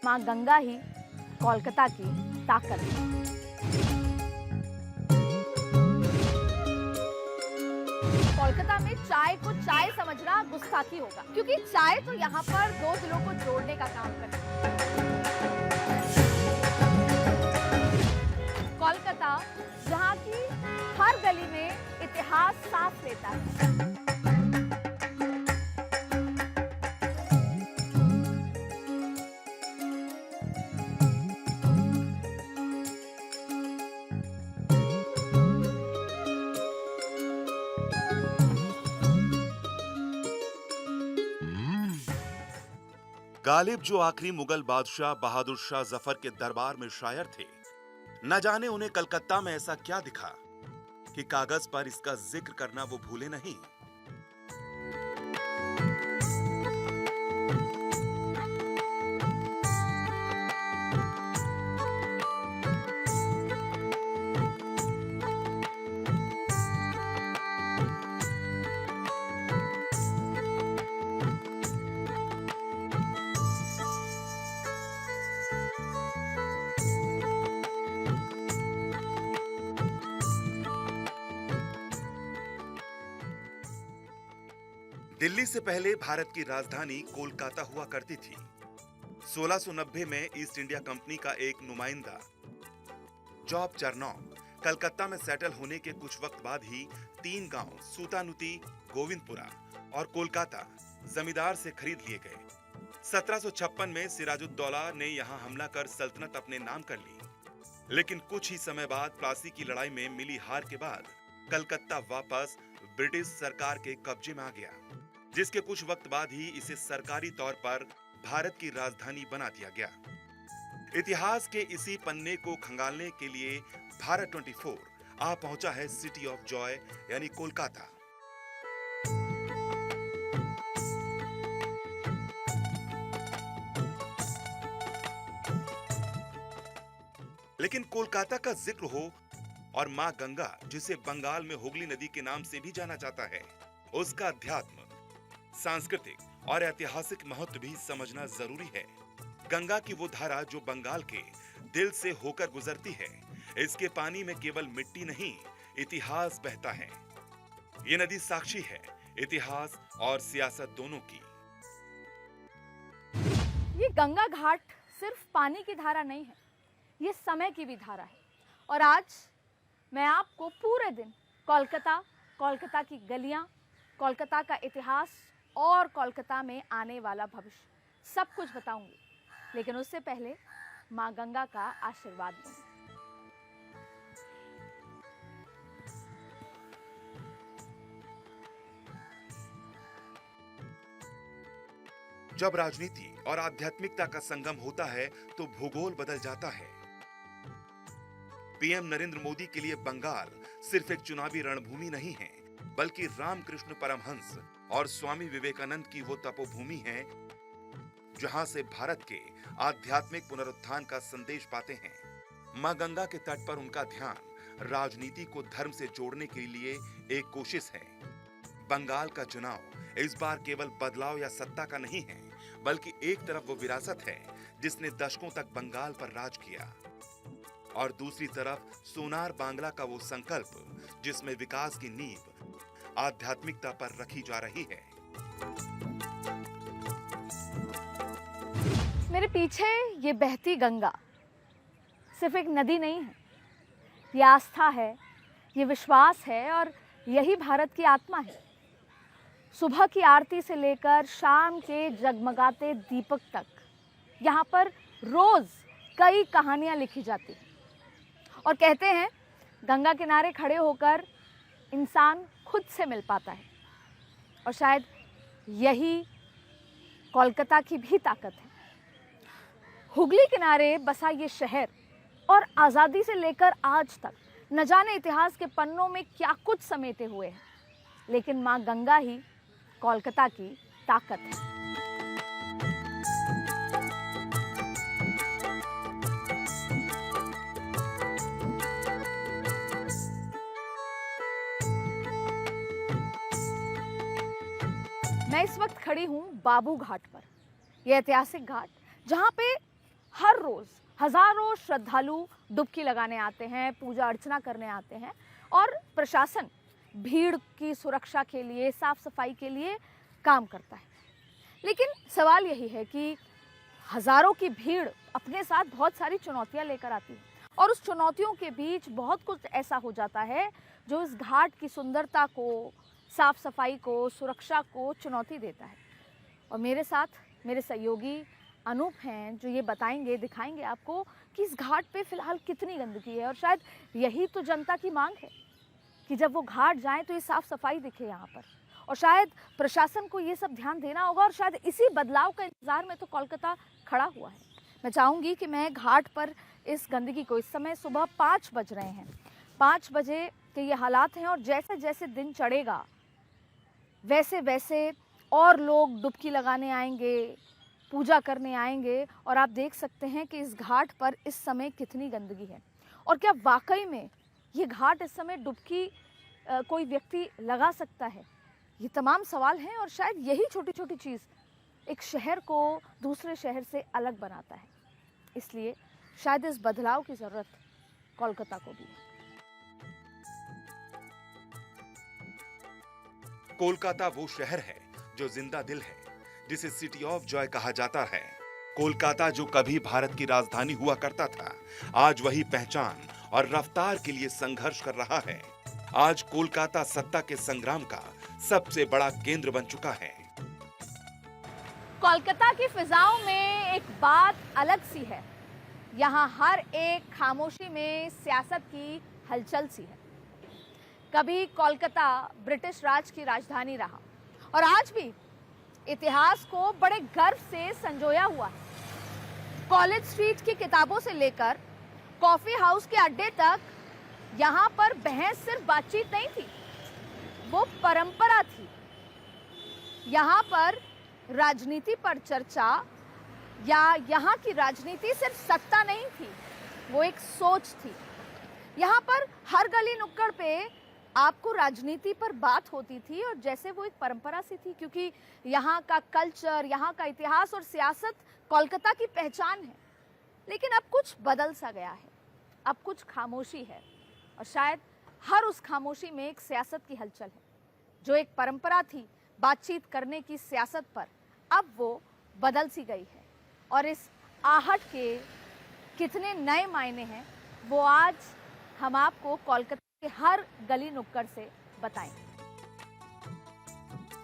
माँ गंगा ही कोलकाता की ताकत है। कोलकाता में चाय को चाय समझना गुस्ताखी होगा, क्योंकि चाय तो यहाँ पर दो दिलों को जोड़ने का काम करती है। कोलकाता जहाँ की हर गली में इतिहास सांस लेता है। गालिब जो आखिरी मुगल बादशाह बहादुर शाह जफर के दरबार में शायर थे, न जाने उन्हें कलकत्ता में ऐसा क्या दिखा कि कागज पर इसका जिक्र करना वो भूले नहीं। दिल्ली से पहले भारत की राजधानी कोलकाता हुआ करती थी। 1690 में ईस्ट इंडिया कंपनी का एक नुमाइंदा जॉब चरनॉक कलकत्ता में सेटल होने के कुछ वक्त बाद ही 3 गांव सूतानुती, गोविंदपुरा और कोलकाता जमींदार से खरीद लिए गए। 1756 में सिराजुद्दौला ने यहां हमला कर सल्तनत अपने नाम कर ली, लेकिन कुछ ही समय बाद प्लासी की लड़ाई में मिली हार के बाद कलकत्ता वापस ब्रिटिश सरकार के कब्जे में आ गया, जिसके कुछ वक्त बाद ही इसे सरकारी तौर पर भारत की राजधानी बना दिया गया। इतिहास के इसी पन्ने को खंगालने के लिए भारत 24 आ पहुंचा है सिटी ऑफ जॉय यानी कोलकाता। लेकिन कोलकाता का जिक्र हो और मां गंगा, जिसे बंगाल में हुगली नदी के नाम से भी जाना जाता है, उसका अध्यात्म, सांस्कृतिक और ऐतिहासिक महत्व भी समझना जरूरी है। गंगा की वो धारा जो बंगाल के दिल से होकर गुजरती है, इसके पानी में केवल मिट्टी नहीं, इतिहास बहता है। ये नदी साक्षी है इतिहास और सियासत दोनों की। ये गंगा घाट सिर्फ पानी की धारा नहीं है, ये समय की भी धारा है। और आज मैं आपको पूरे दिन कोलकाता, कोलकाता की गलियां, कोलकाता का इतिहास और कोलकाता में आने वाला भविष्य सब कुछ बताऊंगी। लेकिन उससे पहले मां गंगा का आशीर्वाद लूंगी। जब राजनीति और आध्यात्मिकता का संगम होता है तो भूगोल बदल जाता है। पीएम नरेंद्र मोदी के लिए बंगाल सिर्फ एक चुनावी रणभूमि नहीं है, बल्कि रामकृष्ण परमहंस और स्वामी विवेकानंद की वो तपोभूमि है जहां से भारत के आध्यात्मिक पुनरुत्थान का संदेश पाते हैं। मां गंगा के तट पर उनका ध्यान राजनीति को धर्म से जोड़ने के लिए एक कोशिश है। बंगाल का चुनाव इस बार केवल बदलाव या सत्ता का नहीं है, बल्कि एक तरफ वो विरासत है जिसने दशकों तक बंगाल पर राज किया, और दूसरी तरफ सोनार बांग्ला का वो संकल्प जिसमें विकास की नींव आध्यात्मिकता पर रखी जा रही है। मेरे पीछे ये बहती गंगा सिर्फ एक नदी नहीं है, ये आस्था है, ये विश्वास है, और यही भारत की आत्मा है। सुबह की आरती से लेकर शाम के जगमगाते दीपक तक यहाँ पर रोज कई कहानियाँ लिखी जाती हैं। और कहते हैं गंगा किनारे खड़े होकर इंसान खुद से मिल पाता है, और शायद यही कोलकाता की भी ताकत है। हुगली किनारे बसा ये शहर और आज़ादी से लेकर आज तक न जाने इतिहास के पन्नों में क्या कुछ समेटे हुए हैं, लेकिन माँ गंगा ही कोलकाता की ताकत है। मैं इस वक्त खड़ी हूँ बाबू घाट पर। यह ऐतिहासिक घाट जहाँ पे हर रोज हजारों श्रद्धालु डुबकी लगाने आते हैं, पूजा अर्चना करने आते हैं और प्रशासन भीड़ की सुरक्षा के लिए, साफ सफाई के लिए काम करता है। लेकिन सवाल यही है कि हजारों की भीड़ अपने साथ बहुत सारी चुनौतियां लेकर आती है और उस चुनौतियों के बीच बहुत कुछ ऐसा हो जाता है जो इस घाट की सुंदरता को, साफ सफाई को, सुरक्षा को चुनौती देता है। और मेरे साथ मेरे सहयोगी अनूप हैं जो ये बताएंगे, दिखाएंगे आपको कि इस घाट पे फिलहाल कितनी गंदगी है। और शायद यही तो जनता की मांग है कि जब वो घाट जाएं तो ये साफ सफाई दिखे यहाँ पर। और शायद प्रशासन को ये सब ध्यान देना होगा और शायद इसी बदलाव का इंतजार में तो कोलकाता खड़ा हुआ है। मैं चाहूँगी कि मैं घाट पर इस गंदगी को, इस समय सुबह 5 बज रहे हैं, 5 बजे के ये हालात हैं और जैसे जैसे दिन चढ़ेगा वैसे वैसे और लोग डुबकी लगाने आएंगे, पूजा करने आएंगे। और आप देख सकते हैं कि इस घाट पर इस समय कितनी गंदगी है और क्या वाकई में ये घाट इस समय डुबकी कोई व्यक्ति लगा सकता है। ये तमाम सवाल हैं और शायद यही छोटी छोटी चीज़ एक शहर को दूसरे शहर से अलग बनाता है। इसलिए शायद इस बदलाव की ज़रूरत कोलकाता को भी है। कोलकाता वो शहर है जो जिंदा दिल है, जिसे सिटी ऑफ जॉय कहा जाता है। कोलकाता जो कभी भारत की राजधानी हुआ करता था, आज वही पहचान और रफ्तार के लिए संघर्ष कर रहा है। आज कोलकाता सत्ता के संग्राम का सबसे बड़ा केंद्र बन चुका है। कोलकाता की फिजाओं में एक बात अलग सी है। यहाँ हर एक खामोशी में सियासत की हलचल सी है। कभी कोलकाता ब्रिटिश राज की राजधानी रहा और आज भी इतिहास को बड़े गर्व से संजोया हुआ है। कॉलेज स्ट्रीट की किताबों से लेकर कॉफी हाउस के अड्डे तक यहाँ पर बहस सिर्फ बातचीत नहीं थी, वो परंपरा थी। यहाँ पर राजनीति पर चर्चा या यहाँ की राजनीति सिर्फ सत्ता नहीं थी, वो एक सोच थी। यहाँ पर हर गली नुक्कड़ पे आपको राजनीति पर बात होती थी और जैसे वो एक परंपरा सी थी, क्योंकि यहाँ का कल्चर, यहाँ का इतिहास और सियासत कोलकाता की पहचान है। लेकिन अब कुछ बदल सा गया है, अब कुछ खामोशी है और शायद हर उस खामोशी में एक सियासत की हलचल है। जो एक परंपरा थी बातचीत करने की सियासत पर, अब वो बदल सी गई है और इस आहट के कितने नए मायने हैं वो आज हम आपको कोलकाता के हर गली नुक्कड़ से बताएंगे।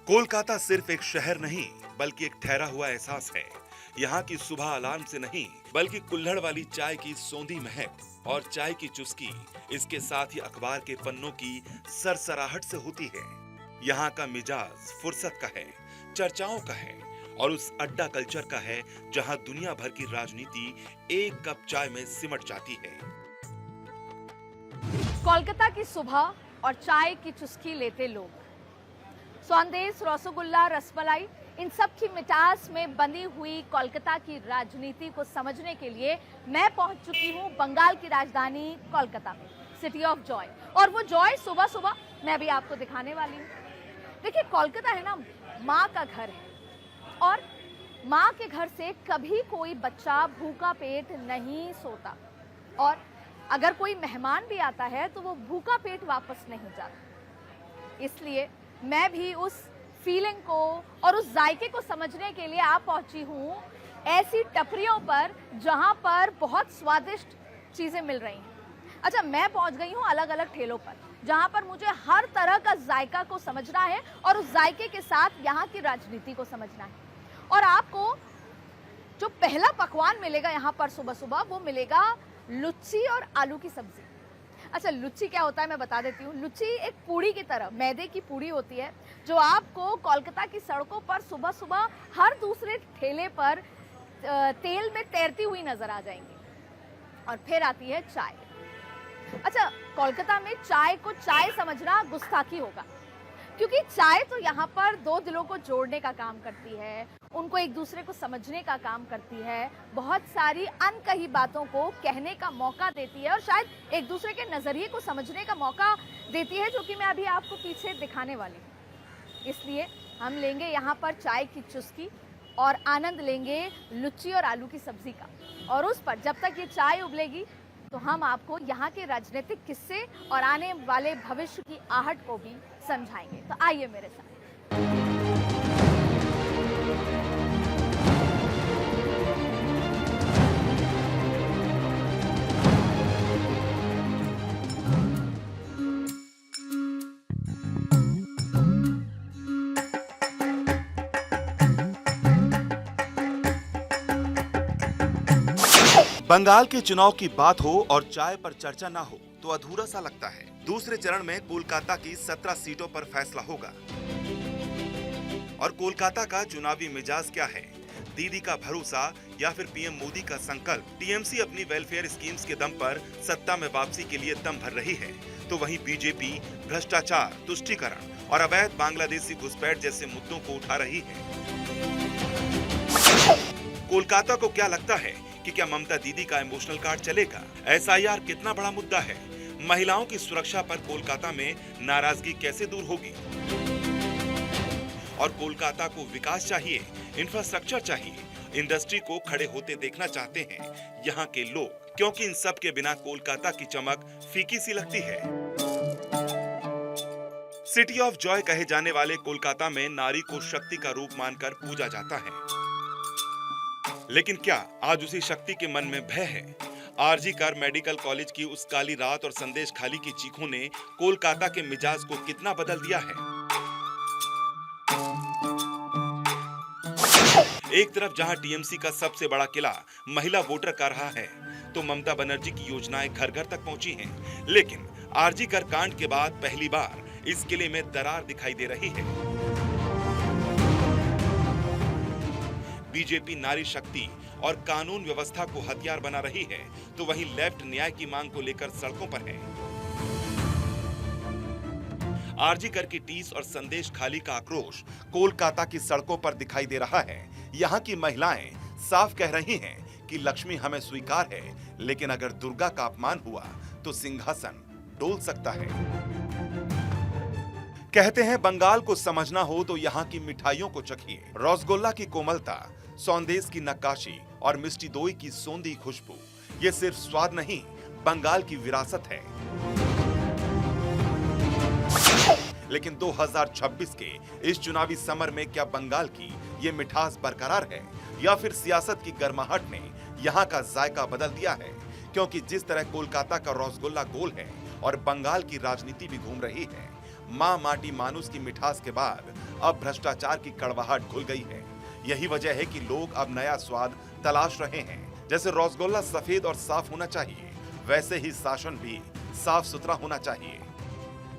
कोलकाता सिर्फ एक शहर नहीं बल्कि एक ठहरा हुआ एहसास है। यहाँ की सुबह अलार्म से नहीं बल्कि कुल्हड़ वाली चाय की सौंधी महक और चाय की चुस्की, इसके साथ ही अखबार के पन्नों की सरसराहट से होती है। यहाँ का मिजाज फुर्सत का है, चर्चाओं का है और उस अड्डा कल्चर का है जहाँ दुनिया भर की राजनीति एक कप चाय में सिमट जाती है। कोलकाता की सुबह और चाय की चुस्की लेते लोग, सौंदेश, रसगुल्ला, रसमलाई, इन सब की मिठास में बंधी हुई कोलकाता की राजनीति को समझने के लिए मैं पहुंच चुकी हूं बंगाल की राजधानी कोलकाता में, सिटी ऑफ जॉय। और वो जॉय सुबह सुबह मैं अभी आपको दिखाने वाली हूँ। देखिए, कोलकाता है ना, माँ का घर है और माँ के घर से कभी कोई बच्चा भूखा पेट नहीं सोता और अगर कोई मेहमान भी आता है तो वो भूखा पेट वापस नहीं जाता। इसलिए मैं भी उस फीलिंग को और उस जायके को समझने के लिए आ पहुंची हूँ ऐसी टपरियों पर जहाँ पर बहुत स्वादिष्ट चीज़ें मिल रही हैं। अच्छा, मैं पहुँच गई हूँ अलग अलग ठेलों पर जहाँ पर मुझे हर तरह का जायका को समझना है और उस जायके के साथ यहाँ की राजनीति को समझना है। और आपको जो पहला पकवान मिलेगा यहाँ पर सुबह सुबह, वो मिलेगा लुच्ची और आलू की सब्जी। अच्छा, लुच्ची क्या होता है मैं बता देती हूँ। लुच्ची एक पूड़ी की तरह, मैदे की पूड़ी होती है जो आपको कोलकाता की सड़कों पर सुबह सुबह हर दूसरे ठेले पर तेल में तैरती हुई नजर आ जाएंगी। और फिर आती है चाय। अच्छा, कोलकाता में चाय को चाय समझना गुस्ताखी होगा, क्योंकि चाय तो यहाँ पर दो दिलों को जोड़ने का काम करती है, उनको एक दूसरे को समझने का काम करती है, बहुत सारी अनकही बातों को कहने का मौका देती है और शायद एक दूसरे के नज़रिए को समझने का मौका देती है, जो कि मैं अभी आपको पीछे दिखाने वाली हूँ। इसलिए हम लेंगे यहाँ पर चाय की चुस्की और आनंद लेंगे लुच्ची और आलू की सब्जी का। और उस पर जब तक ये चाय उबलेगी तो हम आपको यहाँ के राजनीतिक किस्से और आने वाले भविष्य की आहट को भी समझाएंगे। तो आइए मेरे साथ। बंगाल के चुनाव की बात हो और चाय पर चर्चा ना हो तो अधूरा सा लगता है। दूसरे चरण में कोलकाता की 17 सीटों पर फैसला होगा। और कोलकाता का चुनावी मिजाज क्या है? दीदी का भरोसा या फिर पीएम मोदी का संकल्प? टीएमसी अपनी वेलफेयर स्कीम्स के दम पर सत्ता में वापसी के लिए दम भर रही है, तो वहीं बीजेपी भ्रष्टाचार, तुष्टीकरण और अवैध बांग्लादेशी घुसपैठ जैसे मुद्दों को उठा रही है। कोलकाता को क्या लगता है कि क्या ममता दीदी का इमोशनल कार्ड चलेगा? एसआईआर कितना बड़ा मुद्दा है? महिलाओं की सुरक्षा पर कोलकाता में नाराजगी कैसे दूर होगी? और कोलकाता को विकास चाहिए, इंफ्रास्ट्रक्चर चाहिए, इंडस्ट्री को खड़े होते देखना चाहते हैं यहाँ के लोग, क्योंकि इन सब के बिना कोलकाता की चमक फीकी सी लगती है। सिटी ऑफ जॉय कहे जाने वाले कोलकाता में नारी को शक्ति का रूप मानकर पूजा जाता है। लेकिन क्या आज उसी शक्ति के मन में भय है? आरजी कर मेडिकल कॉलेज की उस काली रात और संदेश खाली की चीखों ने कोलकाता के मिजाज को कितना बदल दिया है। एक तरफ जहां टीएमसी का सबसे बड़ा किला महिला वोटर का रहा है, तो ममता बनर्जी की योजनाएं घर घर तक पहुंची हैं। लेकिन आरजी कर कांड के बाद पहली बार इस किले में दरार दिखाई दे रही है। बीजेपी नारी शक्ति और कानून व्यवस्था को हथियार बना रही है, तो वहीं लेफ्ट न्याय की मांग को लेकर सड़कों पर है। आरजी कर की टीस और संदेश खाली का आक्रोश कोलकाता की सड़कों पर दिखाई दे रहा है। यहाँ की महिलाएं साफ कह रही हैं कि लक्ष्मी हमें स्वीकार है, लेकिन अगर दुर्गा का अपमान हुआ तो सिंहासन डोल सकता है। कहते हैं बंगाल को समझना हो तो यहाँ की मिठाइयों को चखिए। रसगुल्ला की कोमलता, सौंदेश की नक्काशी और मिष्टी दोई की सोंधी खुशबू, ये सिर्फ स्वाद नहीं, बंगाल की विरासत है। लेकिन 2026 के इस चुनावी समर में क्या बंगाल की ये मिठास बरकरार है, या फिर सियासत की गर्माहट ने यहाँ का जायका बदल दिया है? क्योंकि जिस तरह कोलकाता का रसगुल्ला गोल है और बंगाल की राजनीति भी घूम रही है, माँ माटी मानुस की मिठास के बाद अब भ्रष्टाचार की कड़वाहट घुल गई है। यही वजह है कि लोग अब नया स्वाद तलाश रहे हैं। जैसे रसगुल्ला सफेद और साफ होना चाहिए, वैसे ही शासन भी साफ सुथरा होना चाहिए।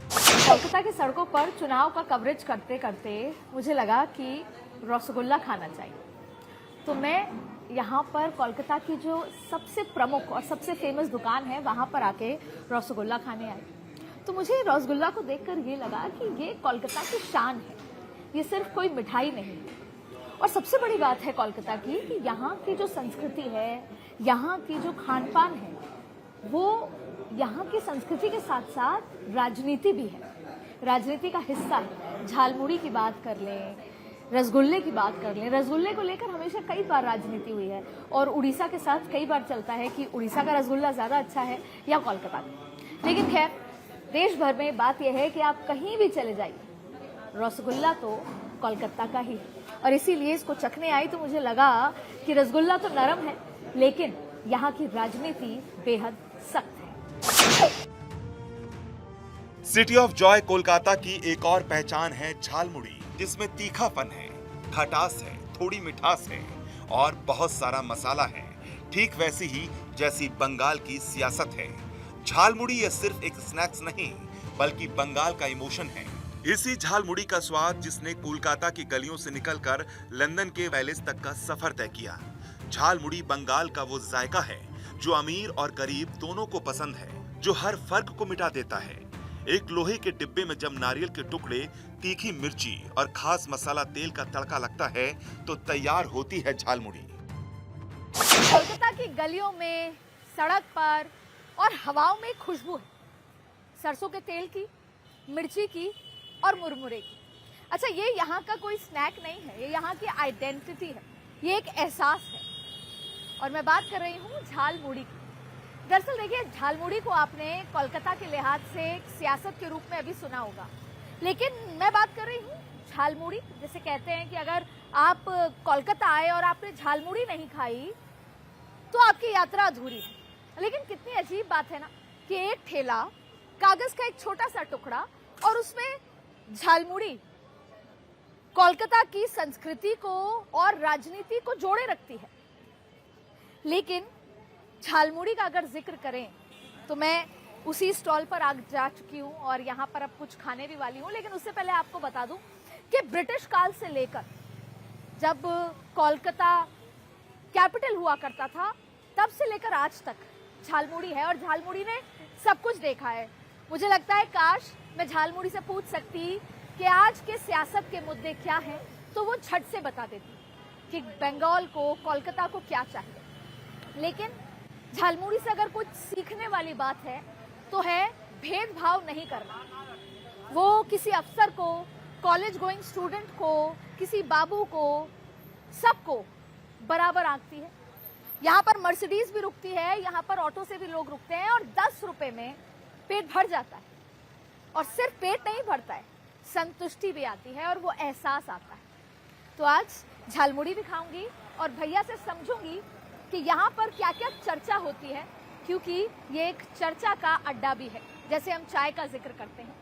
कोलकाता की सड़कों पर चुनाव का कवरेज करते करते मुझे लगा कि रसगुल्ला खाना चाहिए, तो मैं यहाँ पर कोलकाता की जो सबसे प्रमुख और सबसे फेमस दुकान है वहाँ पर आके रसगुल्ला खाने आई। तो मुझे रसगुल्ला को देखकर ये लगा कि ये कोलकाता की शान है, ये सिर्फ कोई मिठाई नहीं है। और सबसे बड़ी बात है कोलकाता की कि यहाँ की जो संस्कृति है, यहाँ की जो खान पान है, वो यहाँ की संस्कृति के साथ साथ राजनीति भी है, राजनीति का हिस्सा है। झालमुड़ी की बात कर लें, रसगुल्ले की बात कर लें, रसगुल्ले को लेकर हमेशा कई बार राजनीति हुई है और उड़ीसा के साथ कई बार चलता है कि उड़ीसा का रसगुल्ला ज़्यादा अच्छा है या कोलकाता का। लेकिन खैर, देश भर में बात यह है कि आप कहीं भी चले जाइए, रसगुल्ला तो कोलकाता का ही है। और इसीलिए इसको चखने आई तो मुझे लगा कि रसगुल्ला तो नरम है, लेकिन यहाँ की राजनीति बेहद सख्त है। सिटी ऑफ जॉय कोलकाता की एक और पहचान है झालमुड़ी, जिसमें तीखापन है, खटास है, थोड़ी मिठास है और बहुत सारा मसाला है। ठीक वैसी ही जैसी बंगाल की सियासत है। झालमुड़ी ये सिर्फ एक स्नैक्स नहीं, बल्कि बंगाल का इमोशन है। इसी झालमुड़ी का स्वाद जिसने कोलकाता की गलियों से निकलकर लंदन के पैलेस तक का सफर तय किया। झालमुड़ी बंगाल का वो जायका है जो अमीर और गरीब दोनों को पसंद है, जो हर फर्क को मिटा देता है। एक लोहे के डिब्बे में जब नारियल के टुकड़े, तीखी मिर्ची और खास मसाला तेल का तड़का लगता है तो तैयार होती है झालमुड़ी। कोलकाता की गलियों में, सड़क पर और हवाओं में खुशबू है, सरसों के तेल की, मिर्ची की और मुरमुरे की। अच्छा, ये यहाँ का कोई स्नैक नहीं है, ये यहाँ की आइडेंटिटी है, ये एक एहसास है। और मैं बात कर रही हूँ झालमुड़ी की। दरअसल देखिए, झालमुड़ी को आपने कोलकाता के लिहाज से सियासत के रूप में अभी सुना होगा, लेकिन मैं बात कर रही हूँ झालमुड़ी, जैसे कहते हैं कि अगर आप कोलकाता आए और आपने झालमुड़ी नहीं खाई तो आपकी यात्रा अधूरी है। लेकिन कितनी अजीब बात है ना कि एक ठेला, कागज का एक छोटा सा टुकड़ा और उसमें झालमुड़ी कोलकाता की संस्कृति को और राजनीति को जोड़े रखती है। लेकिन झालमुड़ी का अगर जिक्र करें तो मैं उसी स्टॉल पर आ जा चुकी हूँ और यहाँ पर अब कुछ खाने भी वाली हूँ। लेकिन उससे पहले आपको बता दूं कि ब्रिटिश काल से लेकर जब कोलकाता कैपिटल हुआ करता था, तब से लेकर आज तक झालमुड़ी है और झालमुड़ी ने सब कुछ देखा है। मुझे लगता है काश मैं झालमुड़ी से पूछ सकती कि आज के सियासत के मुद्दे क्या हैं, तो वो झट से बता देती कि बंगाल को, कोलकाता को क्या चाहिए। लेकिन झालमुड़ी से अगर कुछ सीखने वाली बात है तो है भेदभाव नहीं करना। वो किसी अफसर को, कॉलेज गोइंग स्टूडेंट को, किसी बाबू को, सबको बराबर आंकती है। यहाँ पर मर्सिडीज भी रुकती है, यहाँ पर ऑटो से भी लोग रुकते हैं और 10 रुपए में पेट भर जाता है। और सिर्फ पेट नहीं भरता है, संतुष्टि भी आती है और वो एहसास आता है। तो आज झालमुड़ी भी खाऊंगी और भैया से समझूंगी कि यहाँ पर क्या क्या चर्चा होती है, क्योंकि ये एक चर्चा का अड्डा भी है, जैसे हम चाय का जिक्र करते हैं।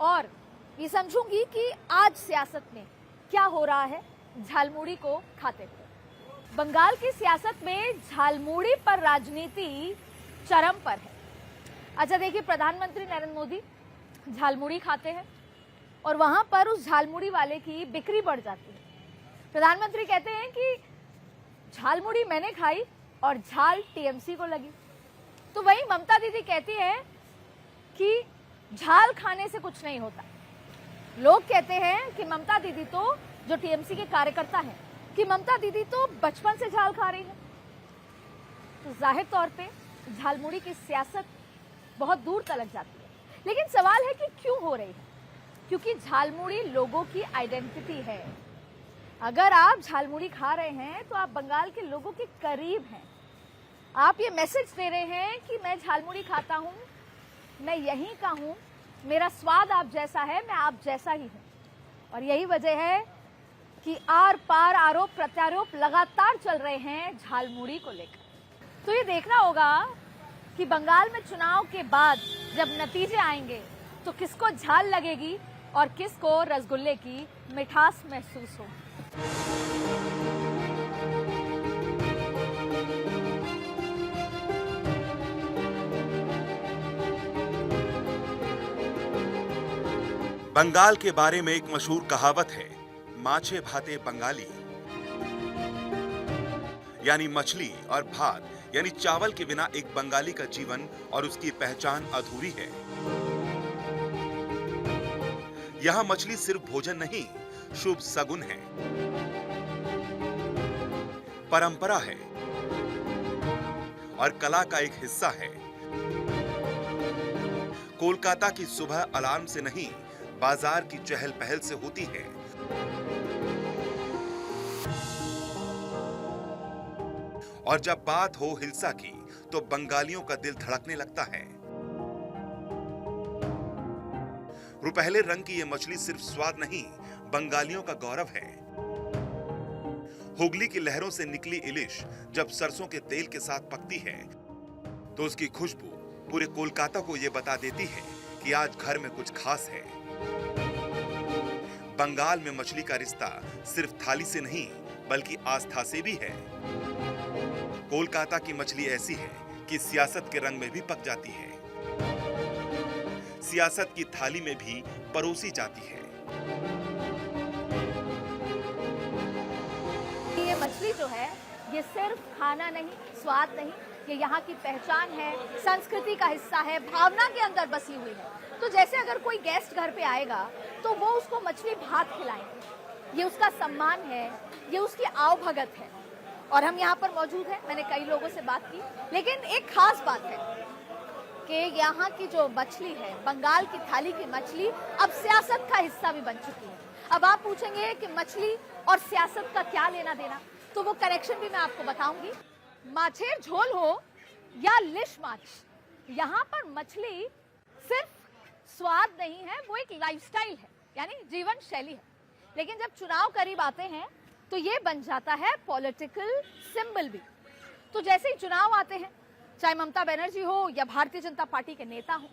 और ये समझूंगी कि आज सियासत में क्या हो रहा है झालमुड़ी को खाते हुए। बंगाल की सियासत में झालमुड़ी पर राजनीति चरम पर है। अच्छा देखिए, प्रधानमंत्री नरेंद्र मोदी झालमुड़ी खाते हैं और वहां पर उस झालमुड़ी वाले की बिक्री बढ़ जाती है। प्रधानमंत्री कहते हैं कि झालमुड़ी मैंने खाई और झाल टीएमसी को लगी। तो वही ममता दीदी कहती है कि झाल खाने से कुछ नहीं होता। लोग कहते हैं कि ममता दीदी तो, जो टीएमसी के कार्यकर्ता हैं, कि ममता दीदी तो बचपन से झाल खा रही है। तो जाहिर तौर पे झालमुड़ी की सियासत बहुत दूर तलक जाती है। लेकिन सवाल है कि क्यों हो रही है? क्योंकि झालमुड़ी लोगों की आइडेंटिटी है। अगर आप झालमुड़ी खा रहे हैं तो आप बंगाल के लोगों के करीब हैं। आप ये मैसेज दे रहे हैं कि मैं झालमुड़ी खाता हूं, मैं यहीं का हूं, मेरा स्वाद आप जैसा है, मैं आप जैसा ही हूं। और यही वजह है कि आर पार आरोप प्रत्यारोप लगातार चल रहे हैं झालमुड़ी को लेकर। तो ये देखना होगा कि बंगाल में चुनाव के बाद जब नतीजे आएंगे तो किसको झाल लगेगी और किसको रसगुल्ले की मिठास महसूस हो। बंगाल के बारे में एक मशहूर कहावत है, माछे भाते बंगाली। यानी मछली और भात यानी चावल के बिना एक बंगाली का जीवन और उसकी पहचान अधूरी है। यहां मछली सिर्फ भोजन नहीं, शुभ सगुन है, परंपरा है और कला का एक हिस्सा है। कोलकाता की सुबह अलार्म से नहीं, बाजार की चहल पहल से होती है। और जब बात हो हिल्सा की तो बंगालियों का दिल धड़कने लगता है। रुपहले रंग की यह मछली सिर्फ स्वाद नहीं, बंगालियों का गौरव है। हुगली की लहरों से निकली इलिश जब सरसों के तेल के साथ पकती है तो उसकी खुशबू पूरे कोलकाता को यह बता देती है कि आज घर में कुछ खास है। बंगाल में मछली का रिश्ता सिर्फ थाली से नहीं बल्कि आस्था से भी है। कोलकाता की मछली ऐसी है कि सियासत के रंग में भी पक जाती है, सियासत की थाली में भी परोसी जाती है। ये मछली जो है, ये सिर्फ खाना नहीं, स्वाद नहीं, ये यहाँ की पहचान है, संस्कृति का हिस्सा है, भावना के अंदर बसी हुई है। तो जैसे अगर कोई गेस्ट घर पे आएगा तो वो उसको मछली भात खिलाएंगे, ये उसका सम्मान है, ये उसकी आवभगत है। और हम यहाँ पर मौजूद हैं, मैंने कई लोगों से बात की, लेकिन एक खास बात है कि यहाँ की जो मछली है, बंगाल की थाली की मछली अब सियासत का हिस्सा भी बन चुकी है। अब आप पूछेंगे कि मछली और सियासत का क्या लेना देना, तो वो कनेक्शन भी मैं आपको बताऊंगी। माछेर झोल हो या लिश माछ, यहाँ पर मछली सिर्फ स्वाद नहीं है, वो एक लाइफस्टाइल है, यानी जीवन शैली है। लेकिन जब चुनाव करीब आते हैं तो ये बन जाता है पॉलिटिकल सिंबल भी। तो जैसे ही चुनाव आते हैं, चाहे ममता बनर्जी हो या भारतीय जनता पार्टी के नेता हो,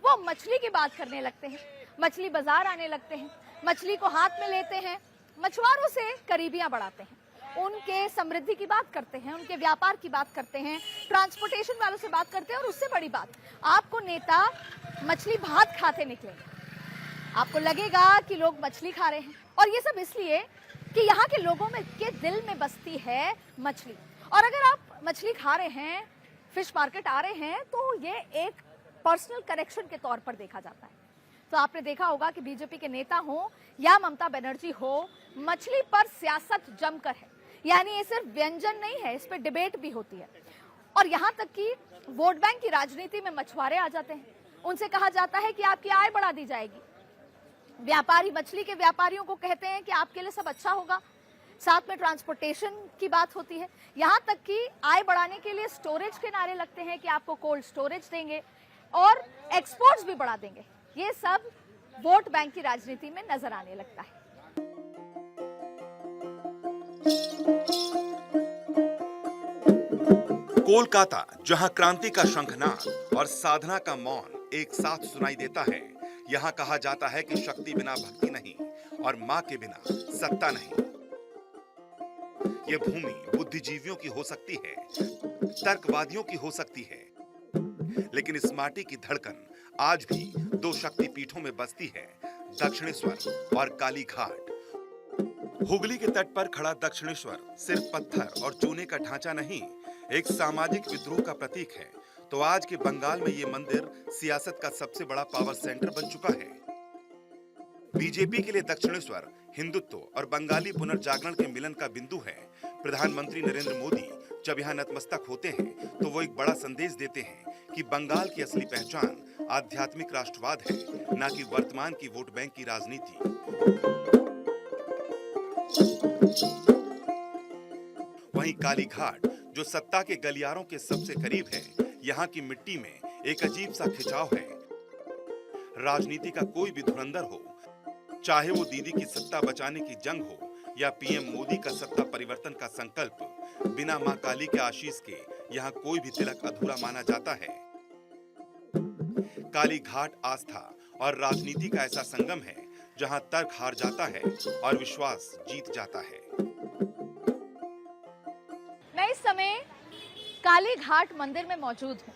वो मछली की बात करने लगते हैं, मछली बाजार आने लगते हैं, मछली को हाथ में लेते हैं, मछुआरों से करीबियां बढ़ाते हैं, उनके समृद्धि की बात करते हैं, उनके व्यापार की बात करते हैं, ट्रांसपोर्टेशन वालों से बात करते हैं। और उससे बड़ी बात, आपको नेता मछली भात खाते निकलेंगे, आपको लगेगा कि लोग मछली खा रहे हैं। और ये सब इसलिए कि यहाँ के लोगों में के दिल में बसती है मछली। और अगर आप मछली खा रहे हैं, फिश मार्केट आ रहे हैं, तो ये एक पर्सनल कनेक्शन के तौर पर देखा जाता है। तो आपने देखा होगा कि बीजेपी के नेता हो या ममता बनर्जी हो, मछली पर सियासत जमकर है। यानी ये सिर्फ व्यंजन नहीं है, इस पर डिबेट भी होती है। और यहाँ तक कि वोट बैंक की राजनीति में मछुआरे आ जाते हैं, उनसे कहा जाता है कि आपकी आय बढ़ा दी जाएगी। व्यापारी मछली के व्यापारियों को कहते हैं कि आपके लिए सब अच्छा होगा। साथ में ट्रांसपोर्टेशन की बात होती है, यहाँ तक कि आय बढ़ाने के लिए स्टोरेज के नारे लगते हैं कि आपको कोल्ड स्टोरेज देंगे और एक्सपोर्ट्स भी बढ़ा देंगे। ये सब वोट बैंक की राजनीति में नजर आने लगता है। कोलकाता, जहां क्रांति का शंखनाद और साधना का मौन एक साथ सुनाई देता है, यहाँ कहा जाता है कि शक्ति बिना भक्ति नहीं और मां के बिना सत्ता नहीं। ये भूमि बुद्धिजीवियों की हो सकती है, तर्कवादियों की हो सकती है, लेकिन इस माटी की धड़कन आज भी दो शक्ति पीठों में बसती है, दक्षिणेश्वर और काली घाट। हुगली के तट पर खड़ा दक्षिणेश्वर सिर्फ पत्थर और चूने का ढांचा नहीं, एक सामाजिक विद्रोह का प्रतीक है। तो आज के बंगाल में ये मंदिर सियासत का सबसे बड़ा पावर सेंटर बन चुका है। बीजेपी के लिए दक्षिणेश्वर हिंदुत्व और बंगाली पुनर्जागरण के मिलन का बिंदु है। प्रधानमंत्री नरेंद्र मोदी जब यहाँ नतमस्तक होते हैं तो वो एक बड़ा संदेश देते हैं कि बंगाल की असली पहचान आध्यात्मिक राष्ट्रवाद है, न कि वर्तमान की वोट बैंक की राजनीति। वहीं काली घाट, जो सत्ता के गलियारों के सबसे करीब है, यहाँ की मिट्टी में एक अजीब सा खिंचाव है। राजनीति का कोई भी धुरंधर हो, चाहे वो दीदी की सत्ता बचाने की जंग हो या पीएम मोदी का सत्ता परिवर्तन का संकल्प, बिना मां काली के आशीष के यहाँ कोई भी तिलक अधूरा माना जाता है। काली घाट आस्था और राजनीति का ऐसा संगम है जहाँ तर्क हार जाता है और विश्वास जीत जाता है। मैं इस समय काली घाट मंदिर में मौजूद हूँ,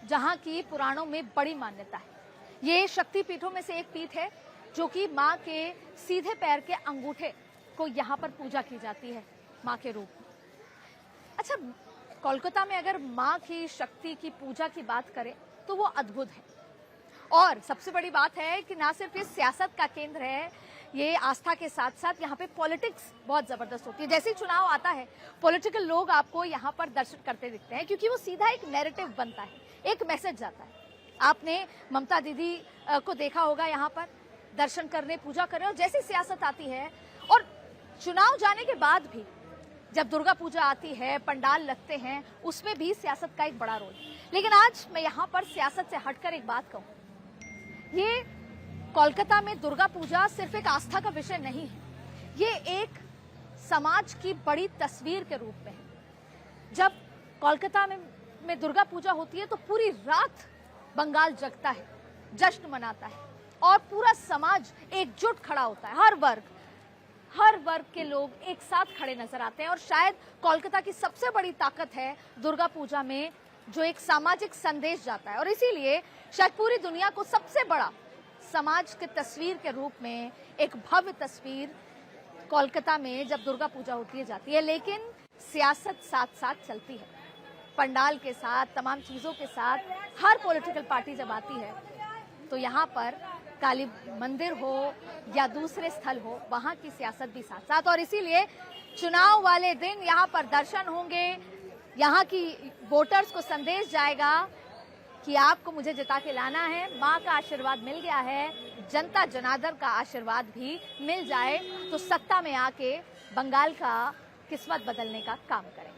जहाँ की पुराणों में बड़ी मान्यता है। ये शक्ति पीठों में से एक पीठ है, जो कि माँ के सीधे पैर के अंगूठे को यहाँ पर पूजा की जाती है माँ के रूप में। अच्छा, कोलकाता में अगर माँ की शक्ति की पूजा की बात करें तो वो अद्भुत है। और सबसे बड़ी बात है कि ना सिर्फ ये सियासत का केंद्र है, ये आस्था के साथ साथ यहाँ पे पॉलिटिक्स बहुत जबरदस्त होती है। जैसे ही चुनाव आता है, पॉलिटिकल लोग आपको यहाँ पर दर्शन करते दिखते हैं, क्योंकि वो सीधा एक नैरेटिव बनता है, एक मैसेज जाता है। आपने ममता दीदी को देखा होगा यहाँ पर दर्शन करने, पूजा करने, और जैसे सियासत आती है और चुनाव जाने के बाद भी जब दुर्गा पूजा आती है, पंडाल लगते हैं, उसमें भी सियासत का एक बड़ा रोल। लेकिन आज मैं यहाँ पर सियासत से हटकर एक बात कहूँ, ये कोलकाता में दुर्गा पूजा सिर्फ एक आस्था का विषय नहीं है, ये एक समाज की बड़ी तस्वीर के रूप में है। जब कोलकाता में दुर्गा पूजा होती है तो पूरी रात बंगाल जगता है, जश्न मनाता है और पूरा समाज एकजुट खड़ा होता है। हर वर्ग के लोग एक साथ खड़े नजर आते हैं। और शायद कोलकाता की सबसे बड़ी ताकत है दुर्गा पूजा में जो एक सामाजिक संदेश जाता है, और इसीलिए शायद पूरी दुनिया को सबसे बड़ा समाज के तस्वीर के रूप में एक भव्य तस्वीर कोलकाता में जब दुर्गा पूजा होती है जाती है। लेकिन सियासत साथ साथ चलती है, पंडाल के साथ, तमाम चीजों के साथ। हर पॉलिटिकल पार्टी जब आती है तो यहाँ पर काली मंदिर हो या दूसरे स्थल हो, वहाँ की सियासत भी साथ साथ। और इसीलिए चुनाव वाले दिन यहाँ पर दर्शन होंगे, यहाँ की वोटर्स को संदेश जाएगा कि आपको मुझे जिता के लाना है, माँ का आशीर्वाद मिल गया है, जनता जनार्दन का आशीर्वाद भी मिल जाए तो सत्ता में आके बंगाल का किस्मत बदलने का काम करें।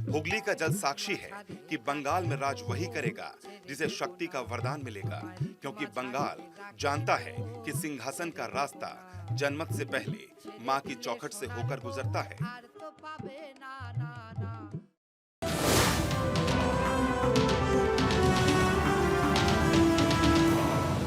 हुगली का जल साक्षी है कि बंगाल में राज वही करेगा जिसे शक्ति का वरदान मिलेगा, क्योंकि बंगाल जानता है कि सिंहासन का रास्ता जन्मत से पहले मां की चौखट से होकर गुजरता है।